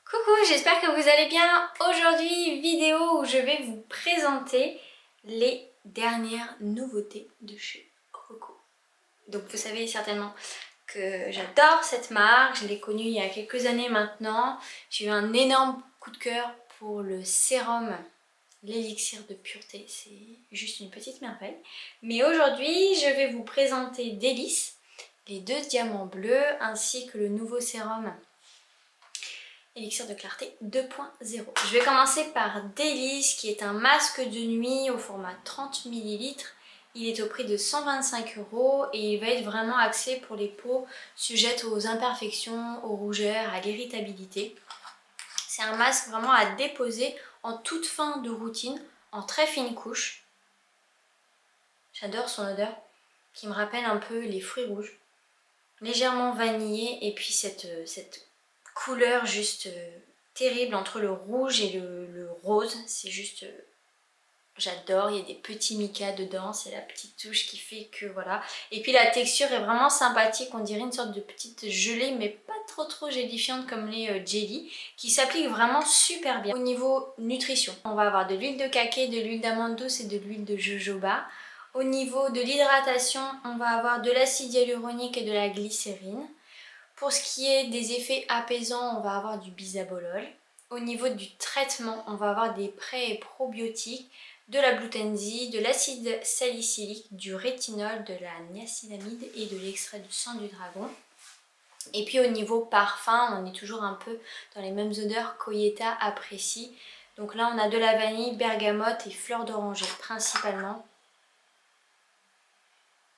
Coucou, j'espère que vous allez bien. Aujourd'hui, vidéo où je vais vous présenter les dernières nouveautés de chez Coco. Donc vous savez certainement que j'adore cette marque, je l'ai connue il y a quelques années maintenant. J'ai eu un énorme coup de cœur pour le sérum, l'élixir de pureté, c'est juste une petite merveille. Mais aujourd'hui, je vais vous présenter Délice, les deux diamants bleus ainsi que le nouveau sérum Élixir de clarté 2.0. Je vais commencer par Délice qui est un masque de nuit au format 30 ml. Il est au prix de 125 € et il va être vraiment axé pour les peaux sujettes aux imperfections, aux rougeurs, à l'irritabilité. C'est un masque vraiment à déposer en toute fin de routine, en très fine couche. J'adore son odeur qui me rappelle un peu les fruits rouges. Légèrement vanillé et puis cette couleur juste terrible entre le rouge et le rose, c'est juste j'adore. Il y a des petits micas dedans, c'est la petite touche qui fait que voilà. Et puis la texture est vraiment sympathique, on dirait une sorte de petite gelée mais pas trop gélifiante comme les jelly, qui s'applique vraiment super bien. Au niveau nutrition, on va avoir de l'huile de cacao, de l'huile d'amande douce et de l'huile de jojoba. Au niveau de l'hydratation, on va avoir de l'acide hyaluronique et de la glycérine. Pour ce qui est des effets apaisants, on va avoir du bisabolol. Au niveau du traitement, on va avoir des pré- et probiotiques, de la glutenzie, de l'acide salicylique, du rétinol, de la niacinamide et de l'extrait de sang du dragon. Et puis au niveau parfum, on est toujours un peu dans les mêmes odeurs qu'Oyeta apprécie. Donc là, on a de la vanille, bergamote et fleur d'oranger principalement.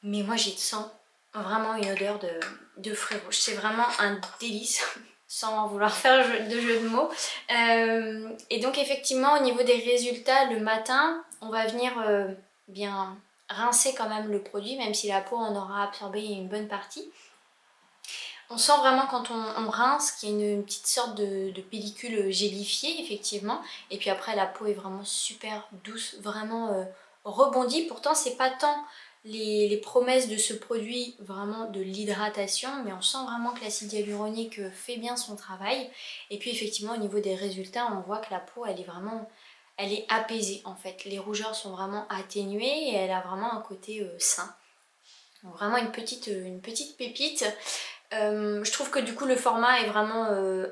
Mais moi, j'y sens vraiment une odeur de fruits rouges. C'est vraiment un délice, sans vouloir faire de jeu de mots. Et donc effectivement, au niveau des résultats, le matin, on va venir bien rincer quand même le produit, même si la peau en aura absorbé une bonne partie. On sent vraiment quand on rince qu'il y a une petite sorte de pellicule gélifiée, effectivement. Et puis après, la peau est vraiment super douce, vraiment rebondie. Pourtant, c'est pas tant les promesses de ce produit, vraiment de l'hydratation, mais on sent vraiment que l'acide hyaluronique fait bien son travail. Et puis effectivement, au niveau des résultats, on voit que la peau, elle est apaisée en fait. Les rougeurs sont vraiment atténuées et elle a vraiment un côté sain. Donc vraiment une petite pépite. Je trouve que du coup le format est vraiment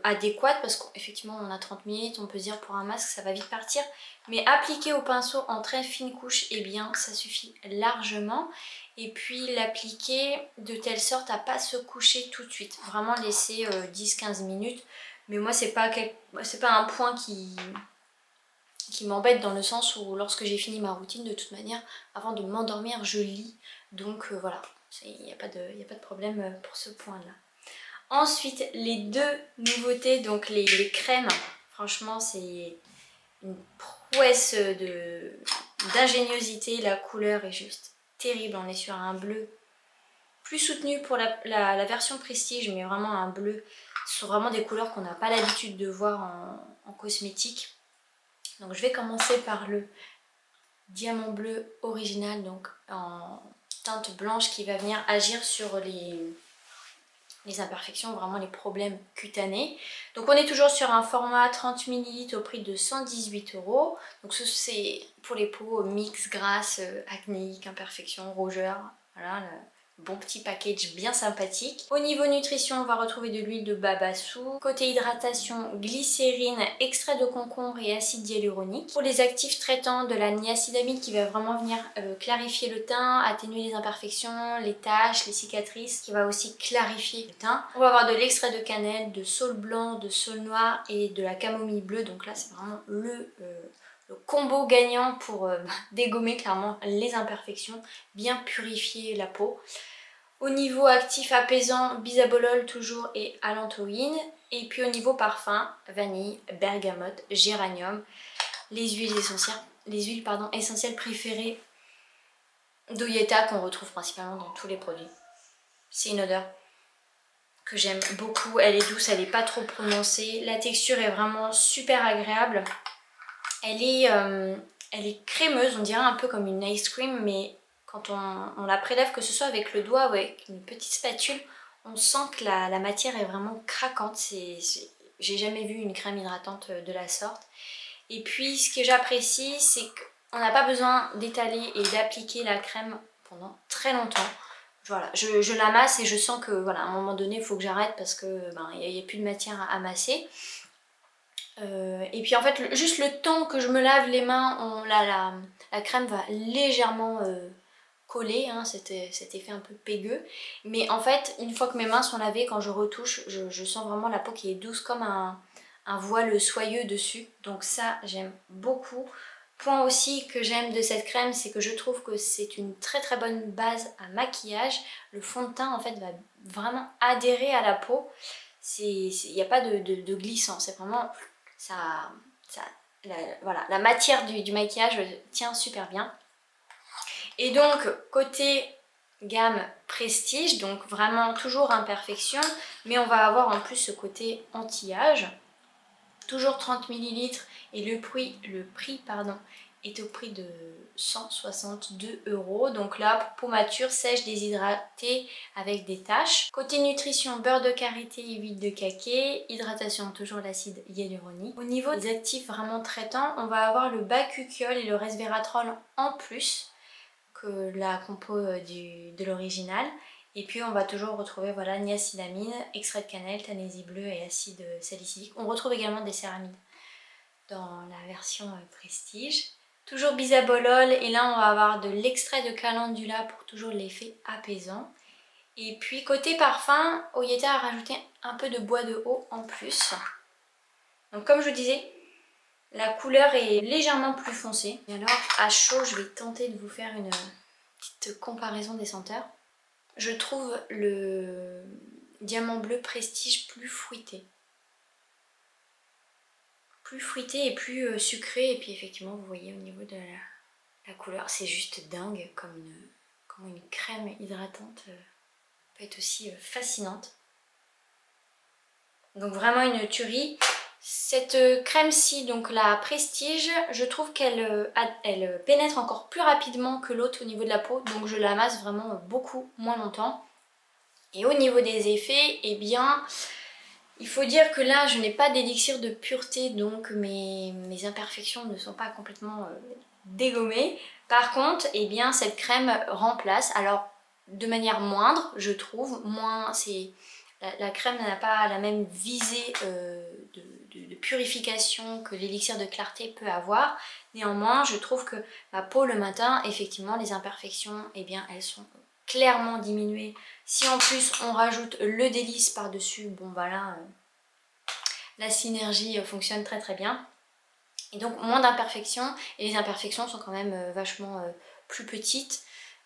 adéquat parce qu'effectivement on a 30 minutes, on peut se dire pour un masque ça va vite partir, mais appliquer au pinceau en très fine couche, eh bien ça suffit largement. Et puis l'appliquer de telle sorte à pas se coucher tout de suite, vraiment laisser 10-15 minutes. Mais moi c'est pas un point qui m'embête dans le sens où lorsque j'ai fini ma routine, de toute manière, avant de m'endormir, je lis. Donc voilà, il n'y a pas de problème pour ce point-là. Ensuite, les deux nouveautés, donc les crèmes, franchement c'est une prouesse d'ingéniosité, la couleur est juste terrible, on est sur un bleu plus soutenu pour la version prestige, mais vraiment un bleu, ce sont vraiment des couleurs qu'on n'a pas l'habitude de voir en cosmétique. Donc je vais commencer par le diamant bleu original, donc en teinte blanche qui va venir agir sur les imperfections, vraiment les problèmes cutanés. Donc on est toujours sur un format 30 ml au prix de 118 €. Donc c'est pour les peaux mixtes, grasses, acnéiques, imperfections, rougeurs. Voilà, bon petit package bien sympathique. Au niveau nutrition, on va retrouver de l'huile de babassou. Côté hydratation, glycérine, extrait de concombre et acide hyaluronique. Pour les actifs traitants, de la niacinamide qui va vraiment venir clarifier le teint, atténuer les imperfections, les taches, les cicatrices, qui va aussi clarifier le teint. On va avoir de l'extrait de cannelle, de saule blanc, de saule noire et de la camomille bleue. Donc là, c'est vraiment le combo gagnant pour dégommer clairement les imperfections, bien purifier la peau. Au niveau actif apaisant, bisabolol toujours et allantoïne. Et puis au niveau parfum, vanille, bergamote, géranium, les huiles essentielles préférées d'Oyeta qu'on retrouve principalement dans tous les produits. C'est une odeur que j'aime beaucoup, elle est douce, elle n'est pas trop prononcée, la texture est vraiment super agréable. Elle est crémeuse, on dirait un peu comme une ice cream, mais quand on la prélève, que ce soit avec le doigt ou avec une petite spatule, on sent que la matière est vraiment craquante. j'ai jamais vu une crème hydratante de la sorte. Et puis ce que j'apprécie, c'est qu'on n'a pas besoin d'étaler et d'appliquer la crème pendant très longtemps. Voilà, je la masse et je sens que voilà, à un moment donné il faut que j'arrête parce que il n'y a plus de matière à masser. Et puis en fait juste le temps que je me lave les mains, la crème va légèrement coller, hein, cet effet un peu pégueux. Mais en fait une fois que mes mains sont lavées, quand je retouche, je sens vraiment la peau qui est douce comme un voile soyeux dessus. Donc ça j'aime beaucoup. Point aussi que j'aime de cette crème, c'est que je trouve que c'est une très très bonne base à maquillage. Le fond de teint en fait va vraiment adhérer à la peau. Il n'y a pas de glissant, c'est vraiment ça, voilà, la matière du maquillage tient super bien. Et donc côté gamme prestige, donc vraiment toujours imperfection, mais on va avoir en plus ce côté anti-âge. Toujours 30 ml et le prix est au prix de 162 €. Donc là, pour peau mature, sèche, déshydratée avec des taches. Côté nutrition, beurre de karité et huile de kaki. Hydratation, toujours l'acide hyaluronique. Au niveau des actifs vraiment traitants, on va avoir le bakuchiol et le resveratrol en plus que la compo de l'original. Et puis on va toujours retrouver voilà, niacinamide, extrait de cannelle, tanésie bleue et acide salicylique. On retrouve également des céramides dans la version prestige. Toujours bisabolol, et là on va avoir de l'extrait de calendula pour toujours l'effet apaisant. Et puis côté parfum, Oyeta a rajouté un peu de bois de haut en plus. Donc comme je vous disais, la couleur est légèrement plus foncée. Et alors à chaud, je vais tenter de vous faire une petite comparaison des senteurs. Je trouve le diamant bleu prestige plus fruité. Plus fruité et plus sucré. Et puis effectivement, vous voyez au niveau de la couleur, c'est juste dingue comme une crème hydratante peut être aussi fascinante. Donc vraiment une tuerie. Cette crème-ci, donc la Prestige, je trouve qu'elle elle pénètre encore plus rapidement que l'autre au niveau de la peau. Donc je la masse vraiment beaucoup moins longtemps. Et au niveau des effets, eh bien, il faut dire que là, je n'ai pas d'élixir de pureté, donc mes imperfections ne sont pas complètement dégommées. Par contre, eh bien, cette crème remplace, alors de manière moindre, je trouve, la crème n'a pas la même visée de purification que l'élixir de clarté peut avoir. Néanmoins, je trouve que ma peau le matin, effectivement, les imperfections, eh bien, elles sont clairement diminuées. Si en plus on rajoute le délice par-dessus, bon voilà, la synergie fonctionne très très bien. Et donc moins d'imperfections, et les imperfections sont quand même vachement plus petites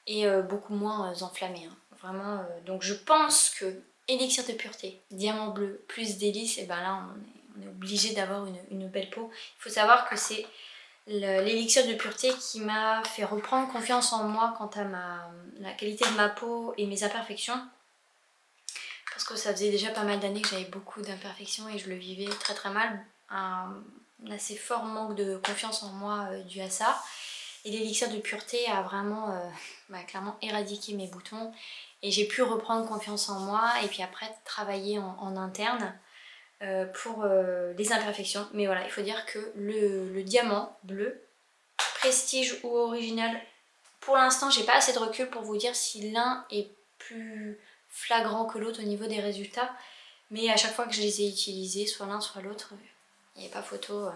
et beaucoup moins enflammées. Hein. Vraiment, donc je pense que élixir de pureté, diamant bleu plus délice, et ben là on est obligé d'avoir une belle peau. Il faut savoir que c'est l'élixir de pureté qui m'a fait reprendre confiance en moi quant à la qualité de ma peau et mes imperfections. Parce que ça faisait déjà pas mal d'années que j'avais beaucoup d'imperfections et je le vivais très très mal. Un assez fort manque de confiance en moi dû à ça. Et l'élixir de pureté a vraiment clairement éradiqué mes boutons. Et j'ai pu reprendre confiance en moi et puis après travailler en interne pour les imperfections. Mais voilà, il faut dire que le diamant bleu, prestige ou original, pour l'instant j'ai pas assez de recul pour vous dire si l'un est plus flagrant que l'autre au niveau des résultats, mais à chaque fois que je les ai utilisés, soit l'un soit l'autre, il n'y avait pas photo.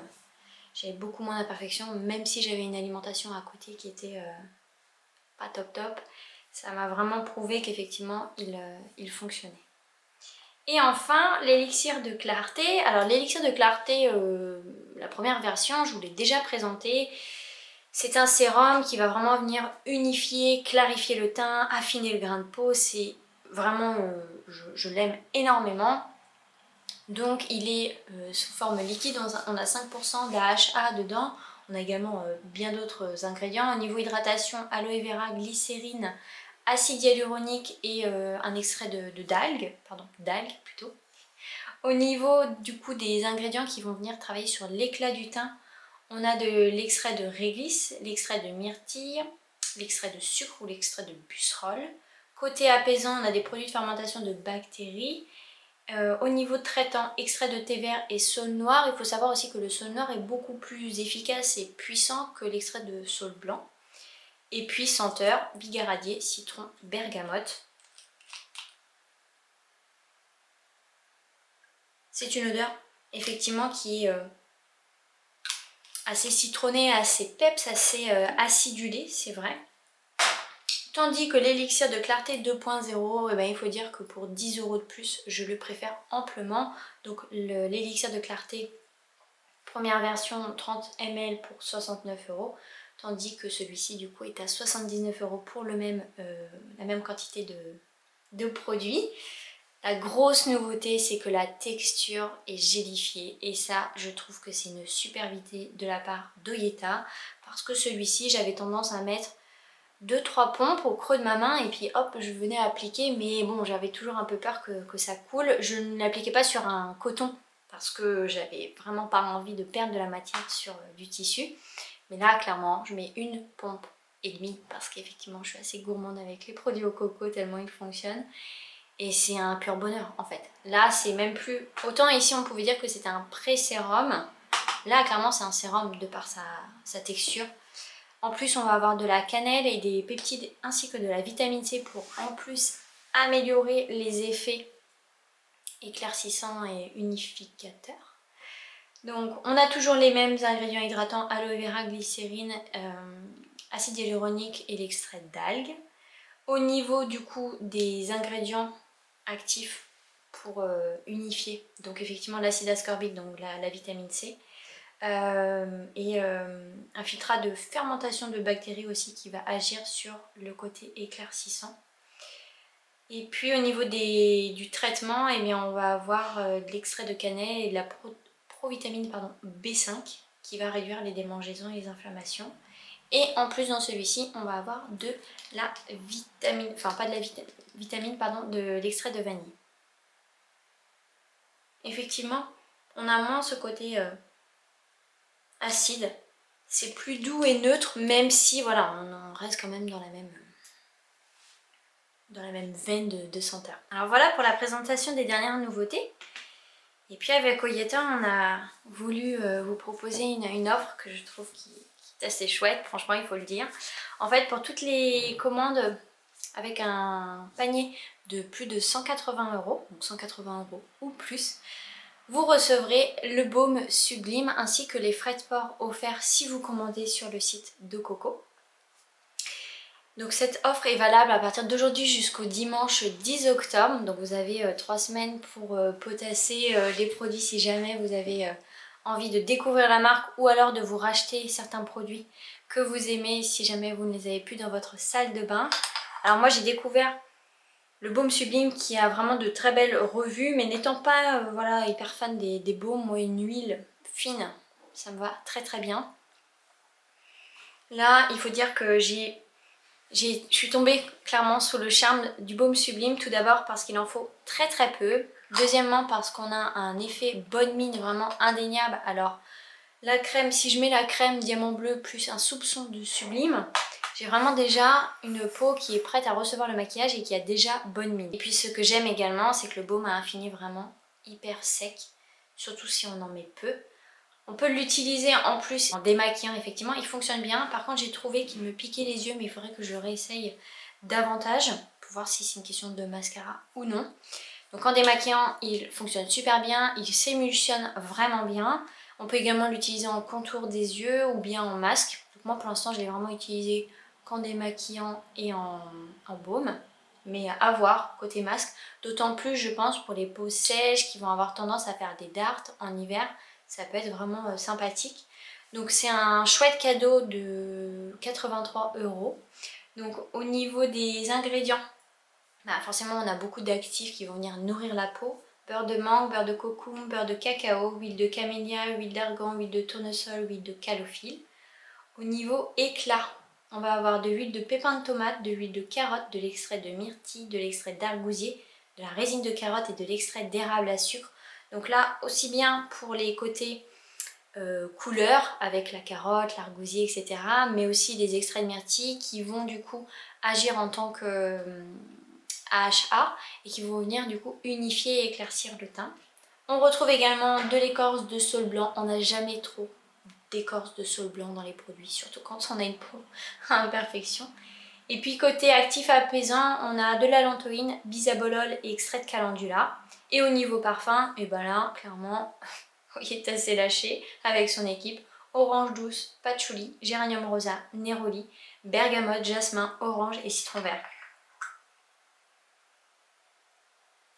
J'avais beaucoup moins d'imperfections, même si j'avais une alimentation à côté qui était pas top top. Ça m'a vraiment prouvé qu'effectivement il fonctionnait. Et enfin, l'élixir de clarté. Alors l'élixir de clarté, la première version, je vous l'ai déjà présenté. C'est un sérum qui va vraiment venir unifier, clarifier le teint, affiner le grain de peau. C'est vraiment, je l'aime énormément. Donc il est sous forme liquide, on a 5% d'AHA dedans. On a également bien d'autres ingrédients. Au niveau hydratation, aloe vera, glycérine, acide hyaluronique et un extrait d'algues plutôt. Au niveau du coup des ingrédients qui vont venir travailler sur l'éclat du teint, on a de l'extrait de réglisse, l'extrait de myrtille, l'extrait de sucre ou l'extrait de busserole. Côté apaisant, on a des produits de fermentation de bactéries Au niveau de traitant, extrait de thé vert et saule noire, il faut savoir aussi que le saule noir est beaucoup plus efficace et puissant que l'extrait de saule blanc. Et puis senteur, bigaradier, citron, bergamote. C'est une odeur effectivement qui est assez citronnée, assez peps, assez acidulée, c'est vrai. Tandis que l'élixir de clarté 2.0, eh ben, il faut dire que pour 10 € de plus, je le préfère amplement. Donc l'élixir de clarté, première version 30 ml pour 69 €, tandis que celui-ci du coup est à 79 € pour la même quantité de produits. La grosse nouveauté, c'est que la texture est gélifiée et ça, je trouve que c'est une superbité de la part d'Oyeta, parce que celui-ci, j'avais tendance à mettre 2-3 pompes au creux de ma main et puis hop, je venais appliquer, mais bon, j'avais toujours un peu peur que ça coule. Je ne l'appliquais pas sur un coton parce que j'avais vraiment pas envie de perdre de la matière sur du tissu. Mais là, clairement, je mets une pompe et demie parce qu'effectivement, je suis assez gourmande avec les produits au coco tellement ils fonctionnent. Et c'est un pur bonheur en fait. Là, c'est même plus... Autant ici, on pouvait dire que c'était un pré-sérum. Là, clairement, c'est un sérum de par sa texture. En plus, on va avoir de la cannelle et des peptides ainsi que de la vitamine C pour en plus améliorer les effets éclaircissants et unificateurs. Donc, on a toujours les mêmes ingrédients hydratants, aloe vera, glycérine, acide hyaluronique et l'extrait d'algues. Au niveau du coup des ingrédients actifs pour unifier, donc effectivement l'acide ascorbique, donc la vitamine C, un filtrat de fermentation de bactéries aussi qui va agir sur le côté éclaircissant. Et puis au niveau du traitement, eh bien, on va avoir de l'extrait de cannelle et de la provitamine B5 qui va réduire les démangeaisons et les inflammations. Et en plus dans celui-ci, on va avoir de la vitamine, enfin pas de la vitamine, de l'extrait de vanille. Effectivement, on a moins ce côté acide, c'est plus doux et neutre, même si voilà, on reste quand même dans la même veine de senteur. Alors voilà pour la présentation des dernières nouveautés. Et puis avec Oyeta, on a voulu vous proposer une offre que je trouve qui est assez chouette, franchement il faut le dire. En fait, pour toutes les commandes avec un panier de plus de 180 €, donc 180 € ou plus, vous recevrez le baume sublime ainsi que les frais de port offerts si vous commandez sur le site de Coco. Donc cette offre est valable à partir d'aujourd'hui jusqu'au dimanche 10 octobre. Donc vous avez 3 semaines pour potasser les produits si jamais vous avez envie de découvrir la marque ou alors de vous racheter certains produits que vous aimez si jamais vous ne les avez plus dans votre salle de bain. Alors moi j'ai découvert le baume sublime qui a vraiment de très belles revues, mais n'étant pas voilà, hyper fan des baumes, moi une huile fine, ça me va très très bien. Là il faut dire que je suis tombée clairement sous le charme du baume sublime, tout d'abord parce qu'il en faut très très peu, deuxièmement parce qu'on a un effet bonne mine vraiment indéniable. Alors la crème, si je mets la crème diamant bleu plus un soupçon de sublime, j'ai vraiment déjà une peau qui est prête à recevoir le maquillage et qui a déjà bonne mine. Et puis ce que j'aime également, c'est que le baume a un fini vraiment hyper sec, surtout si on en met peu. On peut l'utiliser en plus en démaquillant, effectivement, il fonctionne bien. Par contre, j'ai trouvé qu'il me piquait les yeux, mais il faudrait que je réessaye davantage pour voir si c'est une question de mascara ou non. Donc en démaquillant, il fonctionne super bien, il s'émulsionne vraiment bien. On peut également l'utiliser en contour des yeux ou bien en masque. Donc moi pour l'instant je l'ai vraiment utilisé qu'en démaquillant et en baume. Mais à voir côté masque, d'autant plus je pense pour les peaux sèches qui vont avoir tendance à faire des dards en hiver, ça peut être vraiment sympathique. Donc c'est un chouette cadeau de 83 €. Donc au niveau des ingrédients, bah forcément on a beaucoup d'actifs qui vont venir nourrir la peau. Beurre de mangue, beurre de coco, beurre de cacao, huile de camélia, huile d'argan, huile de tournesol, huile de calophylle. Au niveau éclat, on va avoir de l'huile de pépins de tomate, de l'huile de carotte, de l'extrait de myrtille, de l'extrait d'argousier, de la résine de carotte et de l'extrait d'érable à sucre. Donc là, aussi bien pour les côtés couleurs avec la carotte, l'argousier, etc. mais aussi des extraits de myrtille qui vont du coup agir en tant que AHA et qui vont venir du coup unifier et éclaircir le teint. On retrouve également de l'écorce de saule blanc. On n'a jamais trop d'écorce de saule blanc dans les produits, surtout quand on a une peau à imperfection. Et puis côté actif apaisant, on a de la lantoïne, bisabolol et extrait de calendula. Et au niveau parfum, et ben là, clairement, il est assez lâché avec son équipe. Orange douce, patchouli, géranium rosa, néroli, bergamote, jasmin, orange et citron vert.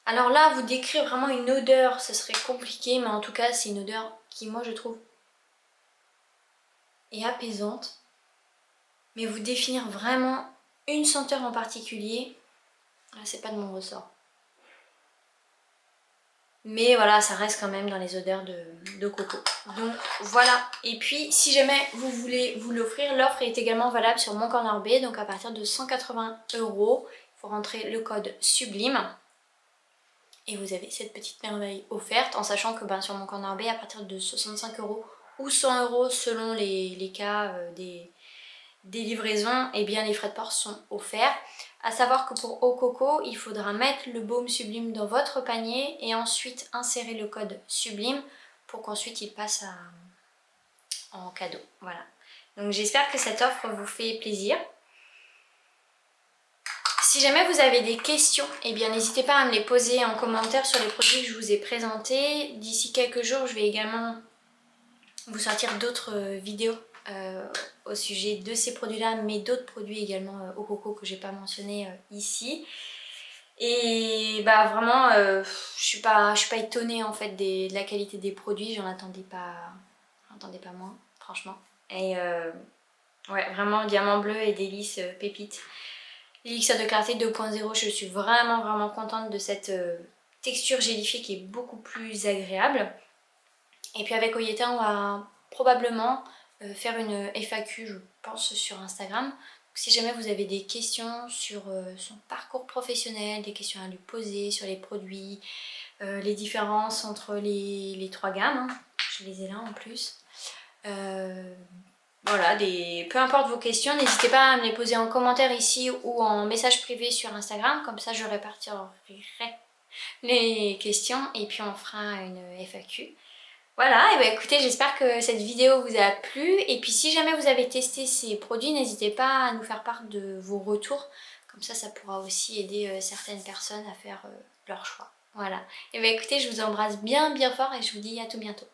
Alors là, vous décrire vraiment une odeur, ce serait compliqué, mais en tout cas, c'est une odeur qui, moi, je trouve, est apaisante. Mais vous définir vraiment une senteur en particulier, c'est pas de mon ressort. Mais voilà, ça reste quand même dans les odeurs de coco. Donc voilà. Et puis, si jamais vous voulez vous l'offrir, l'offre est également valable sur Mon Corner B. Donc à partir de 180 €, il faut rentrer le code SUBLIME. Et vous avez cette petite merveille offerte, en sachant que sur Mon Corner B, à partir de 65 € ou 100 € selon les cas des livraisons, et bien les frais de port sont offerts. À savoir que pour Au Coco, il faudra mettre le baume Sublime dans votre panier et ensuite insérer le code SUBLIME pour qu'ensuite il passe en cadeau. Voilà. Donc j'espère que cette offre vous fait plaisir. Si jamais vous avez des questions, eh bien n'hésitez pas à me les poser en commentaire sur les produits que je vous ai présentés. D'ici quelques jours, je vais également vous sortir d'autres vidéos au sujet de ces produits-là, mais d'autres produits également au coco que j'ai pas mentionné ici. Et vraiment, je suis pas étonnée en fait de la qualité des produits, j'en attendais pas moins, franchement. Et ouais, vraiment diamant bleu et délice pépite. L'élixir de clarté 2.0, je suis vraiment contente de cette texture gélifiée qui est beaucoup plus agréable. Et puis avec Oyeta, on va probablement faire une FAQ, je pense, sur Instagram. Donc, si jamais vous avez des questions sur son parcours professionnel, des questions à lui poser sur les produits, les différences entre les trois gammes, hein, je les ai là en plus. Voilà, peu importe vos questions, n'hésitez pas à me les poser en commentaire ici ou en message privé sur Instagram, comme ça je répartirai les questions et puis on fera une FAQ. Voilà, et écoutez, j'espère que cette vidéo vous a plu. Et puis si jamais vous avez testé ces produits, n'hésitez pas à nous faire part de vos retours. Comme ça pourra aussi aider certaines personnes à faire leur choix. Voilà. Et écoutez, je vous embrasse bien fort et je vous dis à tout bientôt.